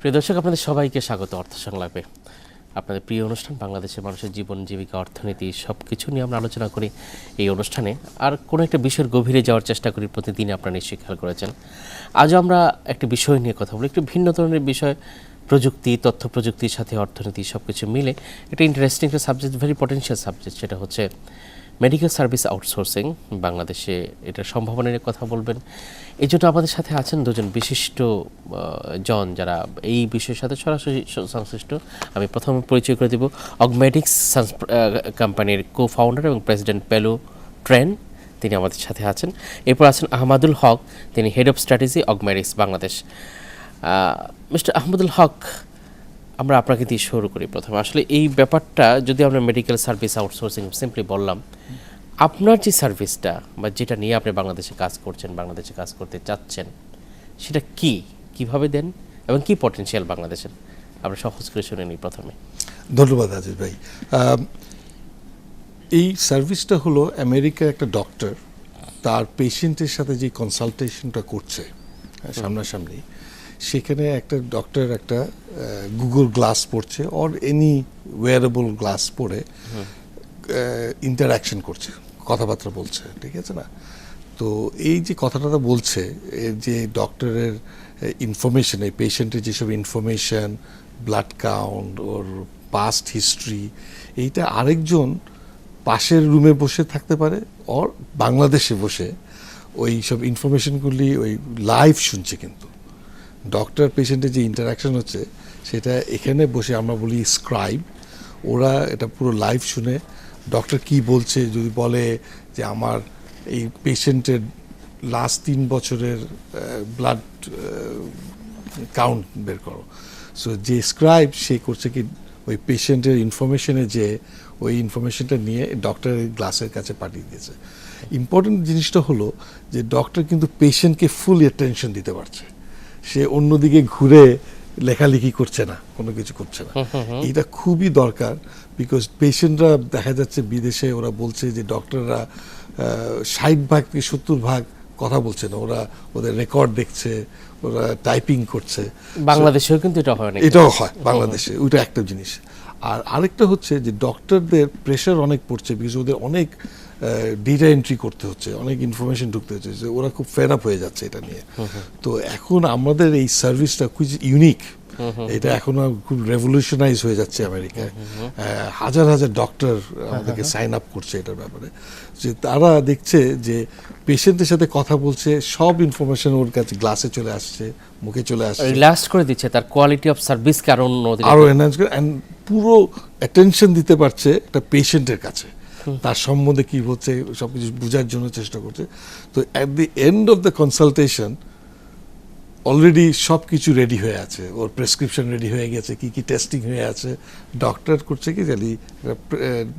প্রিয় দর্শক, আপনাদের সবাইকে স্বাগত অর্থ সংলাপে। আপনাদের প্রিয় অনুষ্ঠান, বাংলাদেশের মানুষের জীবন জীবিকা অর্থনীতি সব কিছু নিয়ে আমরা আলোচনা করি এই অনুষ্ঠানে। আর কোনো একটা বিষয়ের গভীরে যাওয়ার চেষ্টা করি প্রতিদিন, আপনারা নিশ্চয়ই খেয়াল করেছেন। আজও আমরা একটা বিষয় নিয়ে কথা বলি, একটু ভিন্ন ধরনের বিষয়। প্রযুক্তি, তথ্য প্রযুক্তির সাথে অর্থনীতি সব কিছু মিলে একটা ইন্টারেস্টিং একটা সাবজেক্ট, ভেরি পটেনশিয়াল সাবজেক্ট, সেটা হচ্ছে মেডিকেল সার্ভিস আউটসোর্সিং। বাংলাদেশে এটার সম্ভাবনা নিয়ে কথা বলবেন। এই জন্য আমাদের সাথে আছেন দুজন বিশিষ্ট জন, যারা এই বিষয়ের সাথে সরাসরি সংশ্লিষ্ট। আমি প্রথমে পরিচয় করে দেব অগমেটিক্স কোম্পানির কো ফাউন্ডার এবং প্রেসিডেন্ট পেলু ট্রেন, তিনি আমাদের সাথে আছেন। এরপর আছেন আহমদুল হক, তিনি head of strategy Augmedix Bangladesh. Mister Ahmedul Haque, আমরা আপনাকে দিয়ে শুরু করি প্রথমে। আসলে এই ব্যাপারটা, যদি আমরা মেডিকেল সার্ভিস আউটসোর্সিং সিম্পলি বললাম, আপনার যে সার্ভিসটা বা যেটা নিয়ে আপনি বাংলাদেশে কাজ করছেন, বাংলাদেশে কাজ করতে চাচ্ছেন, সেটা কি, কিভাবে দেন এবং কি পটেনশিয়াল বাংলাদেশের, আমরা সহজ করে শুনে নিই প্রথমে। ধন্যবাদ আজিজ ভাই। এই সার্ভিসটা হলো আমেরিকার একটা ডক্টর তার পেশেন্টের সাথে যে কনসালটেশনটা করছে সামনাসামনি, সেখানে একটা ডক্টর একটা গুগল গ্লাস পড়ছে অর এনি ওয়্যারেবল গ্লাস পরে ইন্টারাকশন করছে, কথাবার্তা বলছে, ঠিক আছে না? তো এই যে কথাটা বলছে, যে ডক্টরের ইনফরমেশন, এই পেশেন্টের যেসব ইনফরমেশন, ব্লাড কাউন্ট ওর পাস্ট হিস্ট্রি, এইটা আরেকজন পাশের রুমে বসে থাকতে পারে ওর বাংলাদেশে বসে ওই সব ইনফরমেশনগুলি ওই লাইভ শুনছে। কিন্তু ডক্টর পেশেন্টের যে ইন্টারাকশন হচ্ছে সেটা এখানে বসে আমরা বলি স্ক্রাইব, ওরা এটা পুরো লাইভ শুনে ডক্টর কি বলছে। যদি বলে যে আমার এই পেশেন্টের লাস্ট 3 বছরের ব্লাড কাউন্ট বের করো, সো যে স্ক্রাইব সে করছে কি ওই পেশেন্টের ইনফরমেশনে যে ওই ইনফরমেশনটা নিয়ে ডক্টরের গ্লাসের কাছে পাঠিয়ে দিয়েছে। ইম্পর্টেন্ট জিনিসটা হলো যে ডক্টর কিন্তু পেশেন্টকে ফুল অ্যাটেনশন দিতে পারছে, সে অন্যদিকে ঘুরে লেখালেখি করছে না, কোনো কিছু করছে না। এটা খুবই দরকার, বিকজ পেশেন্টরা দেখা যাচ্ছে বিদেশে ওরা বলছে যে ডক্টররা 60% থেকে 70% কথা বলছে না, ওরা ওদের রেকর্ড দেখছে, ওরা টাইপিং করছে। বাংলাদেশেও কিন্তু এটাও হয় বাংলাদেশে, ওইটা একটা জিনিস। আর আরেকটা হচ্ছে যে ডক্টরদের প্রেশার অনেক পড়ছে, বিকজ ওদের অনেক ডেটা এন্ট্রি করতে হচ্ছে, অনেক ইনফরমেশন ঢুকতে হচ্ছে, যে ওরা খুব ফেড আপ হয়ে যাচ্ছে এটা নিয়ে। তো এখন আমাদের এই সার্ভিসটা খুব ইউনিক, এটা এখন খুব রেভলিউশনাইজ হয়ে যাচ্ছে আমেরিকায়। হাজার হাজার ডক্টর আমাদেরকে সাইন আপ করছে এটার ব্যাপারে, যে তারা দেখছে যে পেশেন্টের সাথে কথা বলছে, সব ইনফরমেশন ওর কাছে গ্লাসে চলে আসছে, মুখে চলে আসছে, রিল্যাক্স করে দিচ্ছে, তার কোয়ালিটি অফ সার্ভিসকে আরো এনহান্স করে, অ্যান্ড পুরো অ্যাটেনশন দিতে পারছে একটা পেশেন্টের কাছে, তার সম্বন্ধে কি হচ্ছে সবকিছু বোঝার জন্য চেষ্টা করছে। তো at the end of the consultation already সব কিছু রেডি হয়ে আছে, ওর প্রেসক্রিপশন রেডি হয়ে গেছে, কি কি টেস্টিং হয়ে আছে। ডক্টর করছে কি জানি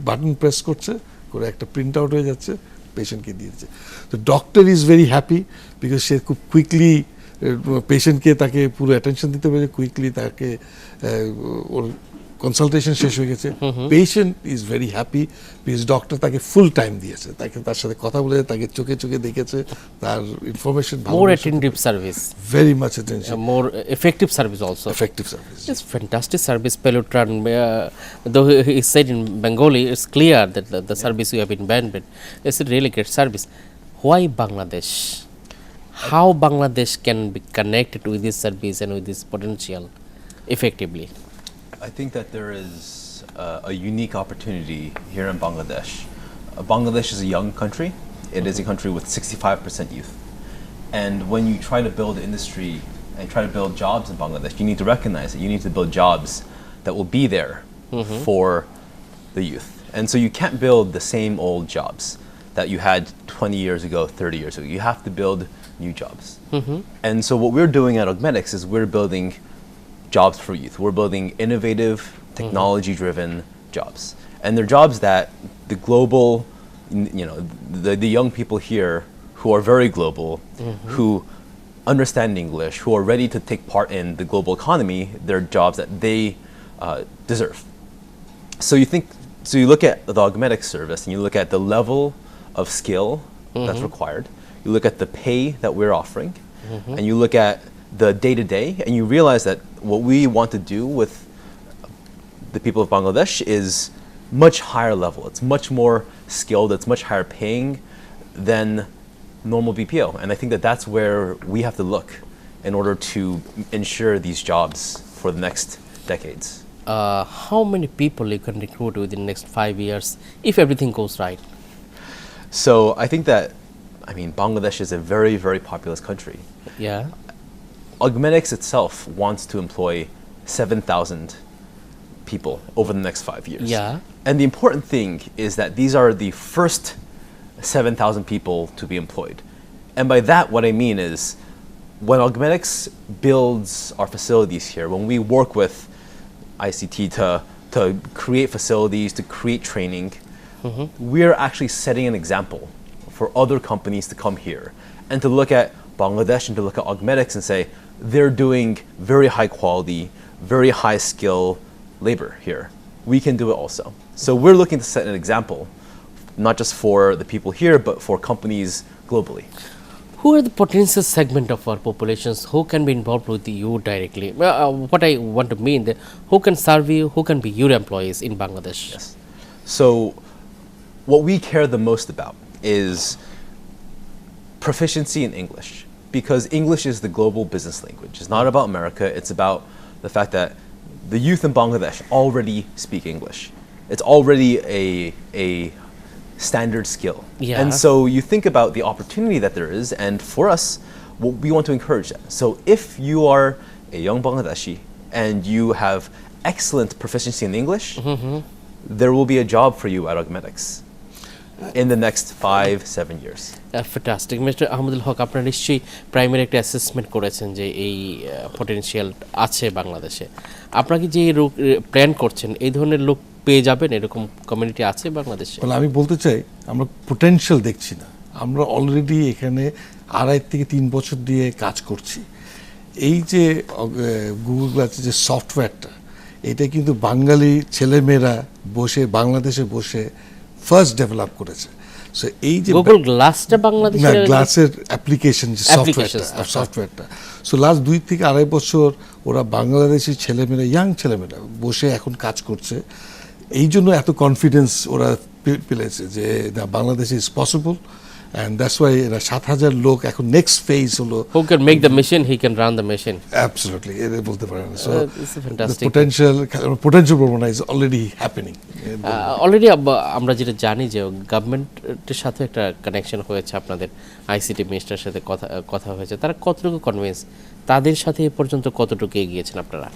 বাটন প্রেস করছে, করে একটা প্রিন্ট আউট হয়ে যাচ্ছে, পেশেন্টকে দিয়ে দিচ্ছে। তো doctor is very happy, because সে খুব কুইকলি পেশেন্টকে, তাকে পুরো অ্যাটেনশন দিতে পেরেছে, কুইকলি তাকে ওর কনসালটেশন শেষ হয়ে গেছে। Patient is very happy, because doctor তাকে ফুল টাইম দিয়েছে, তাকে তার সাথে কথা বলে, তাকে চোখে চোখে দেখেছে, তার information more attentive service, very much attention, more effective service also. effective service. It's fantastic service, Pelu Tran. Though he said in Bengali, it's clear that the service you have invented is a really great service. Why Bangladesh? How Bangladesh can be connected with this service and with this potential effectively? I think that there is a unique opportunity here in Bangladesh. Bangladesh is a young country. It is a country with 65% youth. And when you try to build industry and try to build jobs in Bangladesh, you need to recognize that you need to build jobs that will be there for the youth. And so you can't build the same old jobs that you had 20 years ago, 30 years ago. You have to build new jobs. And so what we're doing at Augmetics is we're building jobs for youth. We're building innovative, technology-driven jobs. And they're jobs that the global, the young people here who are very global, who understand English, who are ready to take part in the global economy, they're jobs that they deserve. So you look at the Augmetics service and you look at the level of skill that's required, you look at the pay that we're offering, and you look at the day-to-day, and you realize that what we want to do with the people of Bangladesh is much higher level. It's much more skilled, it's much higher paying than normal BPO. And I think that that's where we have to look in order to ensure these jobs for the next decades. How many people you can recruit within the next 5 years if everything goes right? So I think that, Bangladesh is a very, very populous country. Yeah. Augmetics itself wants to employ 7,000 people over the next 5 years. Yeah. And the important thing is that these are the first 7,000 people to be employed. And by that, what I mean is when Augmetics builds our facilities here, when we work with ICT to create facilities, to create training, we're actually setting an example for other companies to come here and to look at Bangladesh and to look at Augmetics and say, they're doing very high quality, very high skill labor here. We can do it also. So we're looking to set an example, not just for the people here, but for companies globally. Who are the potential segment of our populations who can be involved with you directly? What I want to mean, that who can serve you, who can be your employees in Bangladesh? Yes. So what we care the most about is proficiency in English, because English is the global business language. It's not about America, it's about the fact that the youth in Bangladesh already speak English. It's already a standard skill. Yeah. And so you think about the opportunity that there is, and for us, we want to encourage that. So if you are a young Bangladeshi and you have excellent proficiency in English, there will be a job for you at Augmetics in the next 5-7 years. Fantastic. Mr. Ahmadul হক, আপনারা নিশ্চয়ই primary একটা assessment করেছেন যে এই potential আছে বাংলাদেশে। আপনারা কি যে প্ল্যান করছেন এই ধরনের লোক পেয়ে যাবেন, এরকম কমিউনিটি আছে বাংলাদেশে? আমি বলতে চাই আমরা পোটেনশিয়াল দেখছি না, আমরা অলরেডি এখানে 2.5 থেকে 3 বছর দিয়ে কাজ করছি। এই যে গুগল গ্লাসের যে সফটওয়্যারটা, এটা কিন্তু বাঙালি ছেলেমেয়েরা বসে বাংলাদেশে বসে ফার্স্ট ডেভেলপ করেছে। সো এই যে গুগল গ্লাসটা বাংলাদেশের গ্লাসের অ্যাপ্লিকেশন যে সফটওয়্যারটা, সো লাস্ট 2 থেকে 2.5 বছর ওরা বাংলাদেশি ছেলেমেয়েরা, ইয়াং ছেলেমেয়েরা বসে এখন কাজ করছে। এই জন্য এত কনফিডেন্স ওরা পেলেছে যে Bangladesh is possible, and that's why 7,000 লোক এখন নেক্সট ফেজ হলো who can make the machine, he can run the machine. Absolutely, এটা বলতে পারেন। So it's fantastic. potential প্রবণতা is already happening. অলরেডি আমরা যেটা জানি যে গভর্নমেন্টের সাথে একটা কানেকশন হয়েছে, আপনাদের আইসিটি মিনিস্টারের সাথে কথা হয়েছে, তারা কতটুকু কনভিন্স, তাদের সাথে এ পর্যন্ত কতটুকু এগিয়েছেন আপনারা?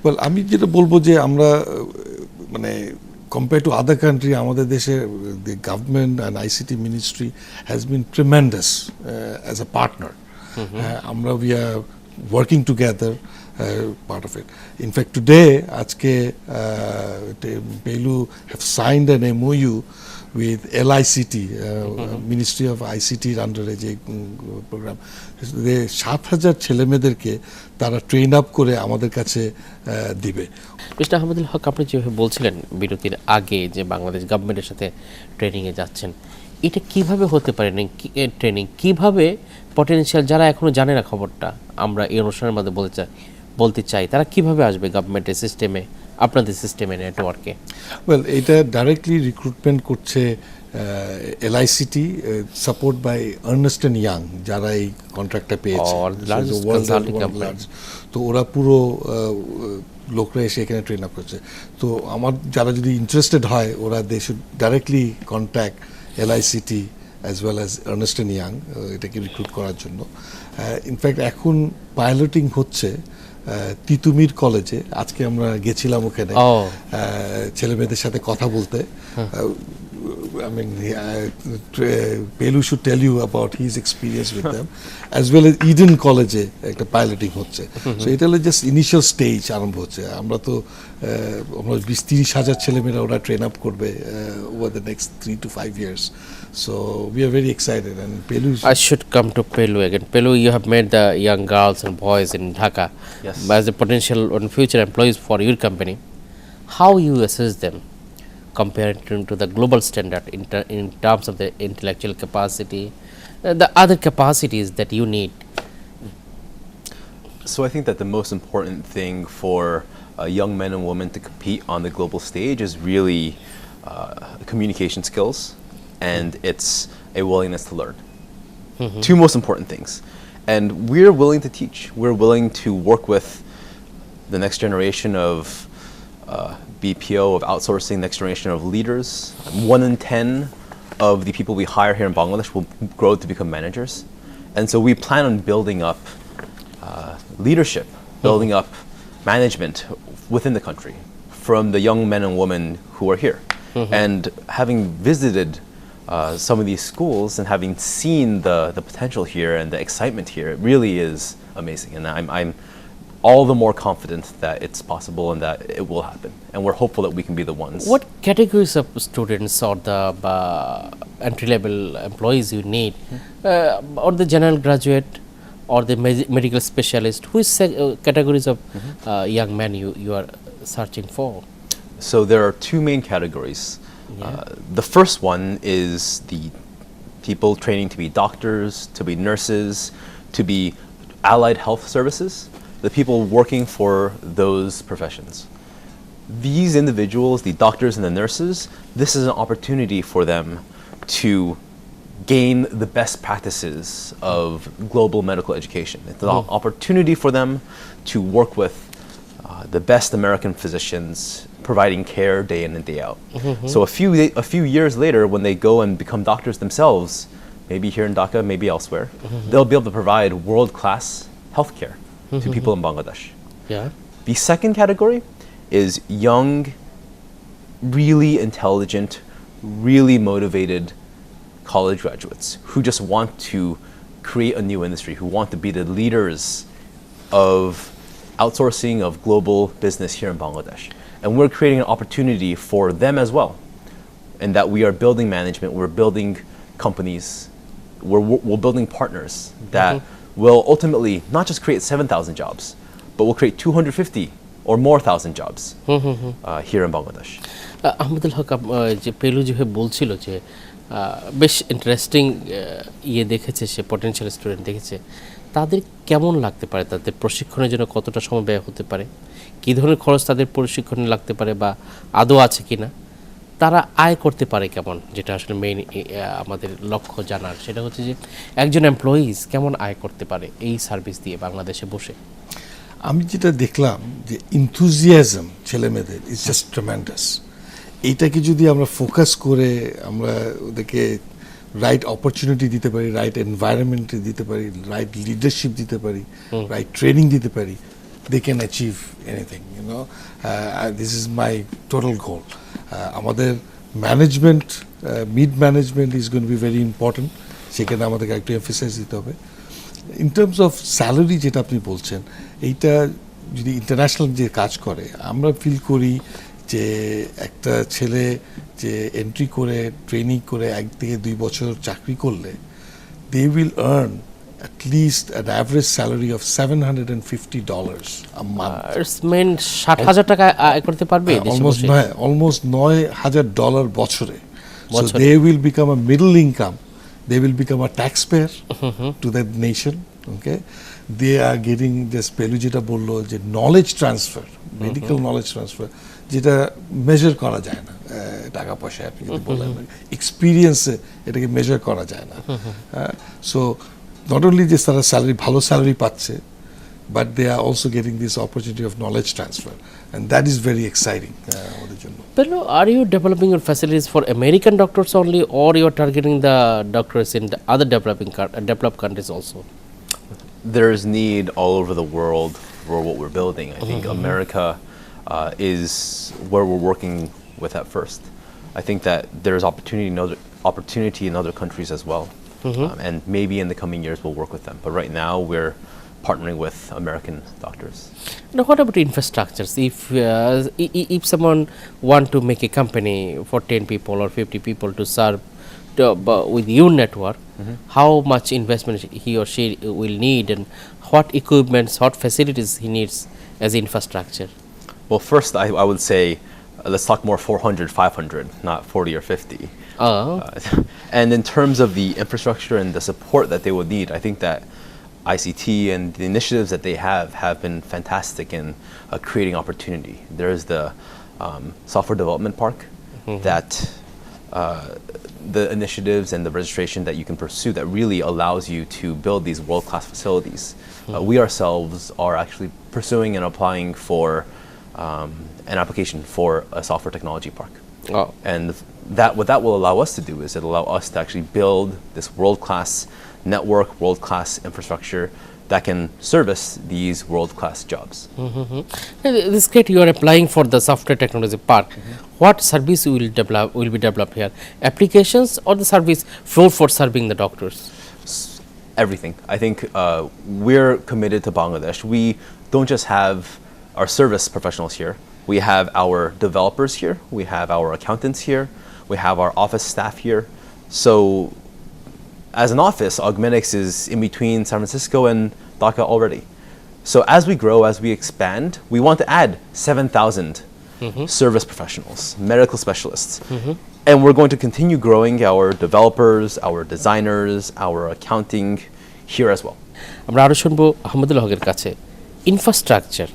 ওয়েল, আমি যেটা বলবো যে আমরা মানে compared to other country, আমাদের দেশে the government and ICT ministry has been tremendous as a partner. আমরা we are working together, part of it. In fact, today আজকে Pelu have signed an MOU with LICT, Ministry of ICT under যে program. 7,000 ছেলেমেয়েদেরকে তারা train up করে আমাদের কাছে দিবে। Mister Ahmedul হক, আপনি যেভাবে বলছিলেন বিরতির আগে যে বাংলাদেশ গভর্নমেন্টের সাথে ট্রেনিংয়ে যাচ্ছেন, এটা কিভাবে হতে পারে ট্রেনিং, কিভাবে পটেনশিয়াল যারা এখনো জানে না খবরটা, আমরা এই অনুষ্ঠানের মধ্যে বলতে চাই, তারা কিভাবে আসবে গভর্নমেন্টের সিস্টেমে, আপনাদের সিস্টেমে, নেটওয়ার্কে? ওয়েল, এটা ডাইরেক্টলি রিক্রুটমেন্ট করছে LICT, support by Ernst and Young, যারা এই কন্ট্রাক্টটা পেয়েছে। তো ওরা পুরো লোকরা এসে এখানে ট্রেন আপ করছে। তো আমার যারা যদি ইন্টারেস্টেড হয়, ওরা they should directly contact LICT as well as Ernst and Young এটাকে রিক্রুট করার জন্য। ইনফ্যাক্ট এখন পাইলটিং হচ্ছে তিতুমির কলেজে। আজকে আমরা গেছিলাম ওখানে ছেলেমেয়েদের সাথে কথা বলতে। I mean, Pelu should tell you about his experience with them, as well as Eden College একটা পাইলটিং হচ্ছে। সো এটা হলো জাস্ট ইনিশিয়াল স্টেজ, আরম্ভ হচ্ছে। আমরা তো 20-30 হাজার ছেলেমেয়েরা ওরা ট্রেন আপ করবে over the next 3 to 5 years. So we are very excited, and Pelu. I should come to Pelu again. Pelu, you have made the young girls and boys in Dhaka as the potential and future employees for your company. How you assess them compared to the global standard in terms of the intellectual capacity, the other capacities that you need? So I think that the most important thing for young men and women to compete on the global stage is really communication skills, and it's a willingness to learn. Two most important things. And we're willing to teach. We're willing to work with the next generation of BPO, of outsourcing, next generation of leaders. 1 in 10 of the people we hire here in Bangladesh will grow to become managers. And so we plan on building up leadership, building up management within the country from the young men and women who are here. And having visited some of these schools and having seen the potential here and the excitement here, it really is amazing. And I'm all the more confident that it's possible and that it will happen. And we're hopeful that we can be the ones. What categories of students or the entry-level employees you need, or the general graduate, or the medical specialist? Which categories of young men you are searching for? So there are two main categories. The first one is the people training to be doctors, to be nurses, to be allied health services, the people working for those professions. These individuals, the doctors and the nurses, this is an opportunity for them to gain the best practices of global medical education. It's an opportunity for them to work with the best American physicians, providing care day in and day out. So a few years later, when they go and become doctors themselves, maybe here in Dhaka, maybe elsewhere, they'll be able to provide world-class healthcare to people in Bangladesh. Yeah. The second category is young, really intelligent, really motivated college graduates who just want to create a new industry, who want to be the leaders of outsourcing, of global business here in Bangladesh. And we're creating an opportunity for them as well. And that we are building management, we're building companies, we're building partners that will ultimately not just create 7,000 jobs, but will create 250 or more thousand jobs here in Bangladesh. Ahmedul Haque যে Pelu যেভাবে বলছিল যে বেশ interesting দেখেছে, সে potential student দেখেছে, তাদের কেমন লাগতে পারে, তাদের প্রশিক্ষণের জন্য কতটা সময় ব্যয় হতে পারে, কী ধরনের খরচ তাদের প্রশিক্ষণে লাগতে পারে বা আদৌ আছে কিনা, তারা আয় করতে পারে কেমন, যেটা আসলে মেইন আমাদের লক্ষ্য জানার, সেটা হচ্ছে যে একজন এমপ্লয়িজ কেমন আয় করতে পারে এই সার্ভিস দিয়ে বাংলাদেশে বসে। আমি যেটা দেখলাম যে ইনথুজিয়াজম ছেলেমেয়েদের ইজ জাস্ট ট্রেমেন্ডাস। এইটাকে যদি আমরা ফোকাস করে আমরা ওদেরকে রাইট অপরচুনিটি দিতে পারি, রাইট এনভায়রনমেন্ট দিতে পারি, রাইট লিডারশিপ দিতে পারি, রাইট ট্রেনিং দিতে পারি, they can achieve anything, you know. This is my total goal. আমাদের management, mid management is going to be very important, সেখানে আমাদেরকে একটু এমফেসাইজ দিতে হবে। ইন টার্মস অফ স্যালারি যেটা আপনি বলছেন, এইটা যদি ইন্টারন্যাশনাল যে কাজ করে, আমরা ফিল করি যে একটা ছেলে যে এন্ট্রি করে ট্রেনিং করে 1 থেকে 2 বছর চাকরি করলে they will earn at least an average salary of $750 a month. It's meant 60,000 টাকা আয় করতে পারবে almost $9,000 বছরে. So they will become a middle income. They will become a taxpayer to that nation. Okay, they are getting this Pelu যেটা বললো যে knowledge transfer, medical knowledge transfer, যেটা measure করা যায় না টাকা পয়সা, আপনি যদি বলেন এক্সপিরিয়েন্সে এটাকে মেজার করা যায় না। So not only যে তারা স্যালারি, ভালো স্যালারি পাচ্ছে, but they are also getting this opportunity of knowledge transfer, and that is very exciting আমাদের জন্য। Pelu, are you developing your facilities for American doctors only, or you are targeting the doctors in the other developed countries also? There is need all over the world for what we're building. I think America is where we're working with at first. I think that there is opportunity in other countries as well. And maybe in the coming years we'll work with them. But right now we're partnering with American doctors. Now, what about infrastructures? If someone want to make a company for 10 people or 50 people to serve with your network, how much investment he or she will need, and what equipments, what facilities he needs as infrastructure? Well, first I would say let's talk more 400, 500, not 40 or 50. Oh. And in terms of the infrastructure and the support that they would need, I think that ICT and the initiatives that they have been fantastic in creating opportunity. There's the software development park that the initiatives and the registration that you can pursue that really allows you to build these world-class facilities. We ourselves are actually pursuing and applying for an application for a software technology park. Oh. And what that will allow us to do is it'll allow us to actually build this world-class network, world-class infrastructure that can service these world-class jobs. This great. You are applying for the software technology park. What service will be developed here? Applications or the service floor for serving the doctors? Everything. I think we're committed to Bangladesh. We don't just have our service professionals here. We have our developers here. We have our accountants here. We have our office staff here. So as an office, Augmetics is in between San Francisco and Dhaka already. So as we grow, as we expand, we want to add 7,000 service professionals, medical specialists. And we're going to continue growing our developers, our designers, our accounting here as well. আমরা আরো শুনবো আহমদুল হকের কাছে infrastructure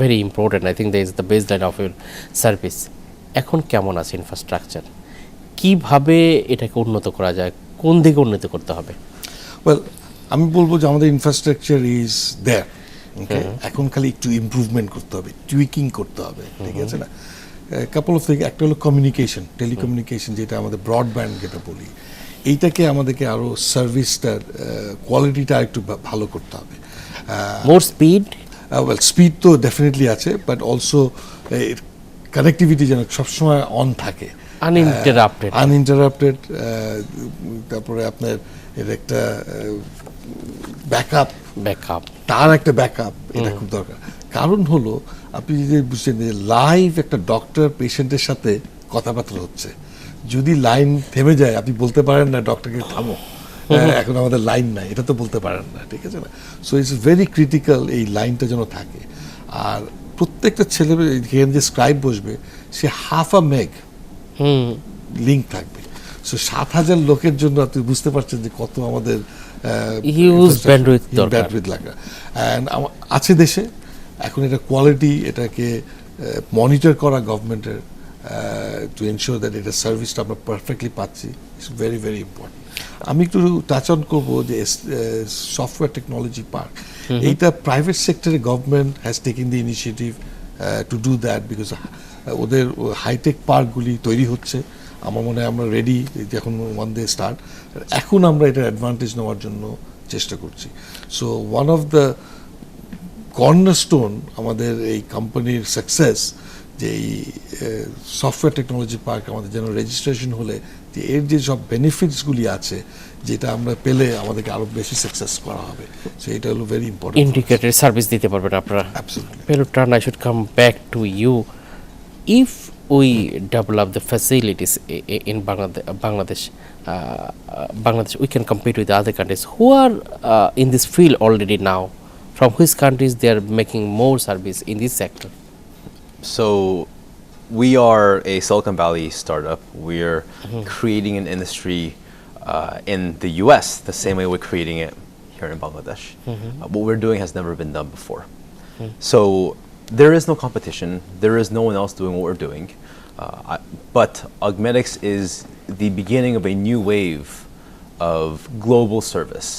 very important I think that is the baseline of your service এখন কেমন আছে infrastructure কিভাবে এটাকে উন্নত করা যায় কোন দিকে উন্নত করতে হবে ওয়েল আমি বলবো যে আমাদের ইনফ্রাস্ট্রাকচার ইজ দেয়ার ওকে এখন খালি একটু ইমপ্রুভমেন্ট করতে হবে টুইকিং করতে হবে ঠিক আছে না কাপল অফ থিং একটা হলো কমিউনিকেশন টেলিকমিউনিকেশন যেটা আমাদের ব্রডব্যান্ড যেটা বলি এইটাকে আমাদেরকে আরও সার্ভিসটার কোয়ালিটিটা একটু ভালো করতে হবে মোর স্পিড ওয়েল স্পিড তো ডেফিনেটলি আছে বাট অলসো কানেক্টিভিটি যেন সবসময় অন থাকে আনইন্টারাপ্টেড তারপরে আপনার এর একটা ব্যাকআপ তার একটা ব্যাকআপ এটা খুব দরকার কারণ হলো আপনি যদি বুঝছেন যে লাইভ একটা ডক্টর পেশেন্টের সাথে কথাবার্তা হচ্ছে যদি লাইন থেমে যায় আপনি বলতে পারেন না ডক্টরকে থামো এখন আমাদের লাইন নাই এটা তো বলতে পারেন না ঠিক আছে না সো ইটস ভেরি ক্রিটিক্যাল এই লাইনটা যেন থাকে আর প্রত্যেকটা ছেলে এখানে যে স্ক্রাইব বসবে সে হাফ আ মেগ লিঙ্ক থাকবে সো 7,000 লোকের জন্য আপনি বুঝতে পারছেন যে কত আমাদের হিউজ ব্যান্ডউইথ লাগা অ্যান্ড আছে দেশে এখন এটা কোয়ালিটি এটাকে মনিটর করা গভর্নমেন্টের টু এনশিওর দ্যাট এটা সার্ভিসটা আমরা পারফেক্টলি পাচ্ছি ইটস ভেরি ভেরি ইম্পর্টেন্ট আমি একটু টাচ অন করবো যে সফটওয়্যার টেকনোলজি পার্ক এইটা প্রাইভেট সেক্টরে government has taken the initiative to do that because ওদের হাইটেক পার্কগুলি তৈরি হচ্ছে আমার মনে হয় আমরা রেডি এখন ওয়ান ডে স্টার্ট এখন আমরা এটার অ্যাডভান্টেজ নেওয়ার জন্য চেষ্টা করছি so one of the cornerstone আমাদের এই কোম্পানির সাকসেস যে এই সফটওয়্যার টেকনোলজি পার্ক আমাদের যেন রেজিস্ট্রেশন হলে যে এর যে সব বেনিফিটসগুলি আছে যেটা আমরা পেলে আমাদেরকে আরো বেশি সাকসেস করা হবে সো এটা হলো ভেরি ইম্পর্টেন্ট ইন্টিগ্রেটেড সার্ভিস দিতে পারবেন আপনারা absolutely Pelu Tran, I should come back to you. If we develop the facilities in Bangladesh, we can compete with other countries who are in this field already now. From which countries they are making more service in this sector? So we are a Silicon Valley startup. We're creating an industry in the US the same way we're creating it here in Bangladesh. What we're doing has never been done before. So there is no competition. There is no one else doing what we're doing. But Augmetics is the beginning of a new wave of global service.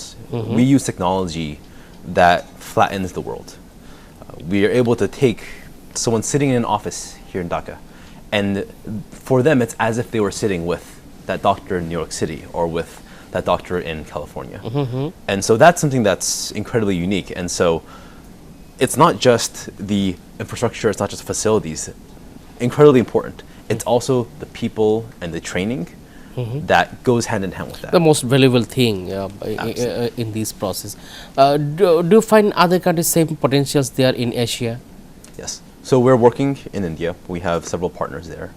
We use technology that flattens the world. We are able to take someone sitting in an office here in Dhaka, and for them it's as if they were sitting with that doctor in New York City or with that doctor in California. And so that's something that's incredibly unique. And so it's not just the infrastructure, it's not just facilities, incredibly important. It's also the people and the training that goes hand in hand with that. The most valuable thing in this process. Do you find other countries same potentials there in Asia? Yes. So we're working in India. We have several partners there.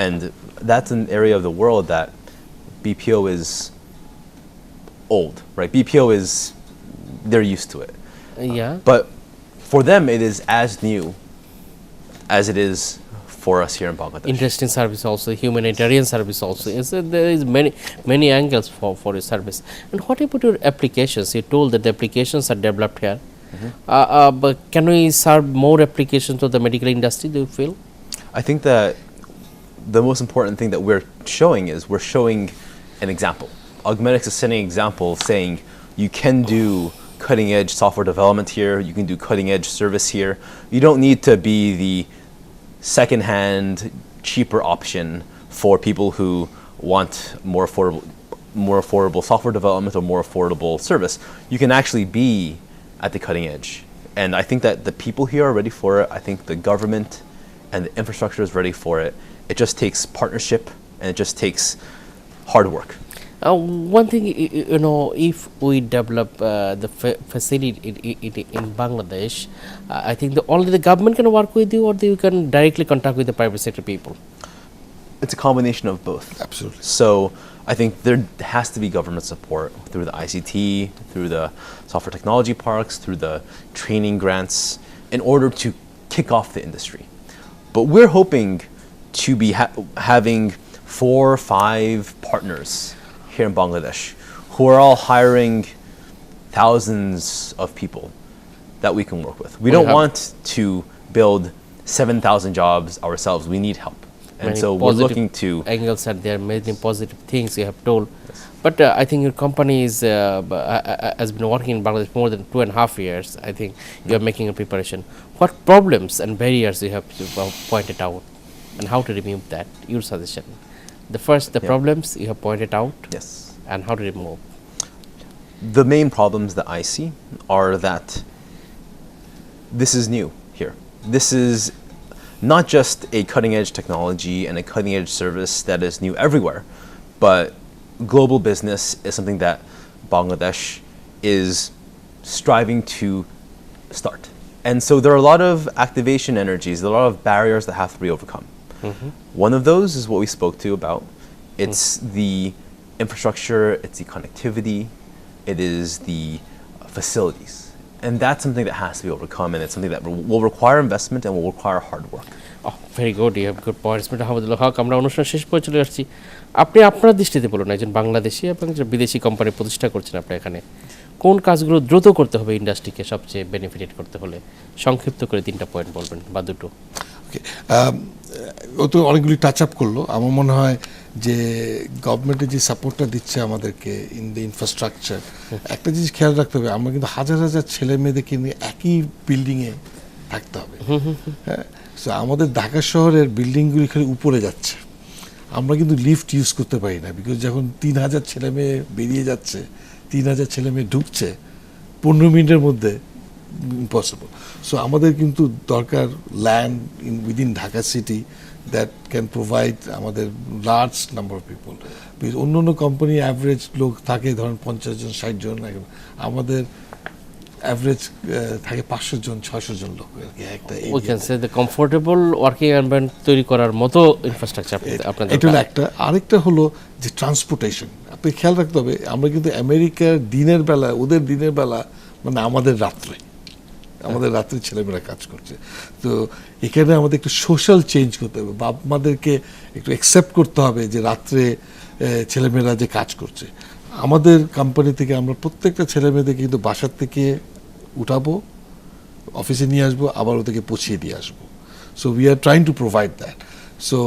And that's an area of the world that BPO is old, right? BPO is, they're used to it. Yeah. But for them, it is as new as it is for us here in Bangladesh. Interesting service also, humanitarian service also. There is many angles for your service. And what about your applications? You told that the applications are developed here. But can we serve more applications to the medical industry, do you feel? I think that the most important thing that we're showing is we're showing an example. Augmetics is setting an example saying you can do cutting edge software development here, you can do cutting edge service here. You don't need to be the second-hand, cheaper option for people who want more affordable software development or more affordable service. You can actually be at the cutting edge. And I think that the people here are ready for it. I think the government and the infrastructure is ready for it. It just takes partnership and it just takes hard work. One thing, if we develop the facility in Bangladesh, I think only the government can work with you, or you can directly contact with the private sector people? It's a combination of both. Absolutely. So I think there has to be government support through the ICT, through the software technology parks, through the training grants, in order to kick off the industry. But we're hoping to be having 4 or 5 partners here in Bangladesh who are all hiring thousands of people that we can work with. We don't want to build 7,000 jobs ourselves. We need help. And so we're looking to angles are there, many positive things you have told. Yes. But I think your company has been working in Bangladesh more than 2.5 years. I think you are making a preparation. What problems and barriers you have pointed out, and how to remove that? Your suggestion. The problems you have pointed out. Yes. And how to remove. The main problems that I see are that this is new here. This is not just a cutting edge technology and a cutting edge service that is new everywhere, but global business is something that Bangladesh is striving to start. And so there are a lot of activation energies, there are a lot of barriers that have to be overcome. One of those is what we spoke to about. It's the infrastructure, it's the connectivity, it is the facilities. And that's something that has to be overcome, and it's something that will require investment and will require hard work. Oh, very good. You have good points. Alhamdulillah, আমরা অনুষ্ঠান শেষ পর্যন্ত চলে আসছি। আপনি আপনার দৃষ্টিতে বলুন, একজন বাংলাদেশি এবং একজন বিদেশি কোম্পানি প্রতিষ্ঠা করছেন আপনি এখানে, কোন কাজগুলো দ্রুত করতে হবে ইন্ডাস্ট্রিকে সবচেয়ে বেনিফিটেড করতে হলে? সংক্ষিপ্ত করে 3টা পয়েন্ট বলবেন বা 2টো। ওকে, ও তো অনেকগুলি টাচ আপ করলো। আমার মনে হয় যে গভর্নমেন্টের যে সাপোর্টটা দিচ্ছে আমাদেরকে ইন দ্য ইনফ্রাস্ট্রাকচার, একটা জিনিস খেয়াল রাখতে হবে, আমরা কিন্তু হাজার হাজার ছেলে মেয়েদেরকে নিয়ে একই বিল্ডিংয়ে থাকতে হবে। হ্যাঁ, সো আমাদের ঢাকা শহরের বিল্ডিংগুলি খালি উপরে যাচ্ছে, আমরা কিন্তু লিফট ইউজ করতে পারি না, বিকজ যখন 3,000 ছেলে মেয়ে বেরিয়ে যাচ্ছে, 3,000 ছেলে মেয়ে ঢুকছে 15 মিনিটের মধ্যে, ইম্পসিবল। সো আমাদের কিন্তু দরকার land within Dhaka city that can provide আমাদের লার্জ নাম্বার অফ পিপল। অন্য অন্য কোম্পানি অ্যাভারেজ লোক থাকে ধরেন 50 জন 60 জন, আমাদের অ্যাভারেজ থাকে 500 জন 600 জন লোক। We can say the comfortable working environment তৈরি করার মতো ইনফ্রাস্ট্রাকচার আপনাদের। এটা একটা। আরেকটা হলো যে ট্রান্সপোর্টেশন, আপনি খেয়াল রাখতে হবে, আমরা কিন্তু আমেরিকার দিনের বেলা, ওদের দিনের বেলা মানে আমাদের রাত্রে ছেলেমেয়েরা কাজ করছে। তো এখানে আমাদের একটু সোশ্যাল চেঞ্জ করতে হবে, বাপ মাদেরকে একটু অ্যাকসেপ্ট করতে হবে যে রাত্রে ছেলেমেয়েরা যে কাজ করছে। আমাদের কোম্পানি থেকে আমরা প্রত্যেকটা ছেলেমেয়েদেরকে কিন্তু বাসার থেকে উঠাবো, অফিসে নিয়ে আসবো, আবার ওদেরকে পৌঁছিয়ে দিয়ে আসবো। So we are trying to provide that. So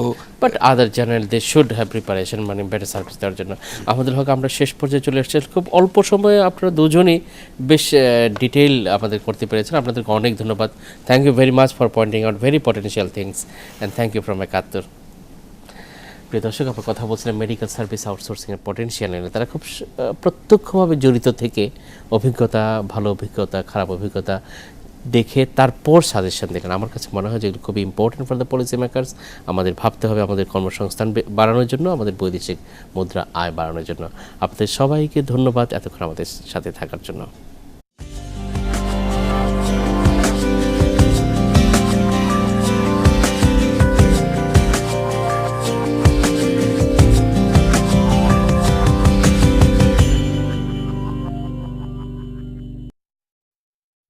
but other channel they should have preparation, মানে বেটার সার্ভিস দেওয়ার জন্য। আমাদের হোক আমরা শেষ পর্যায়ে চলে এসেছি, খুব অল্প সময়ে আপনারা দুজনেই বেশ ডিটেইল আমাদের করতে পেরেছেন। আপনাদেরকে অনেক ধন্যবাদ। Thank you very much for pointing out very potential things, and thank you from Ekattor. প্রিয় দর্শক, আমরা কথা বলছিলাম মেডিকেল সার্ভিস আউটসোর্সিংয়ের পটেনশিয়াল নিয়ে। তারা খুব প্রত্যক্ষভাবে জড়িত থেকে অভিজ্ঞতা, ভালো অভিজ্ঞতা, খারাপ অভিজ্ঞতা দেখে তারপর সাজেশন দিলেন। আমার কাছে মনে হয় যে এগুলো খুবই important for the policy makers. আমাদের ভাবতে হবে আমাদের কর্মসংস্থান বাড়ানোর জন্য, আমাদের বৈদেশিক মুদ্রা আয় বাড়ানোর জন্য। আপনাদের সবাইকে ধন্যবাদ এতক্ষণ আমাদের সাথে থাকার জন্য।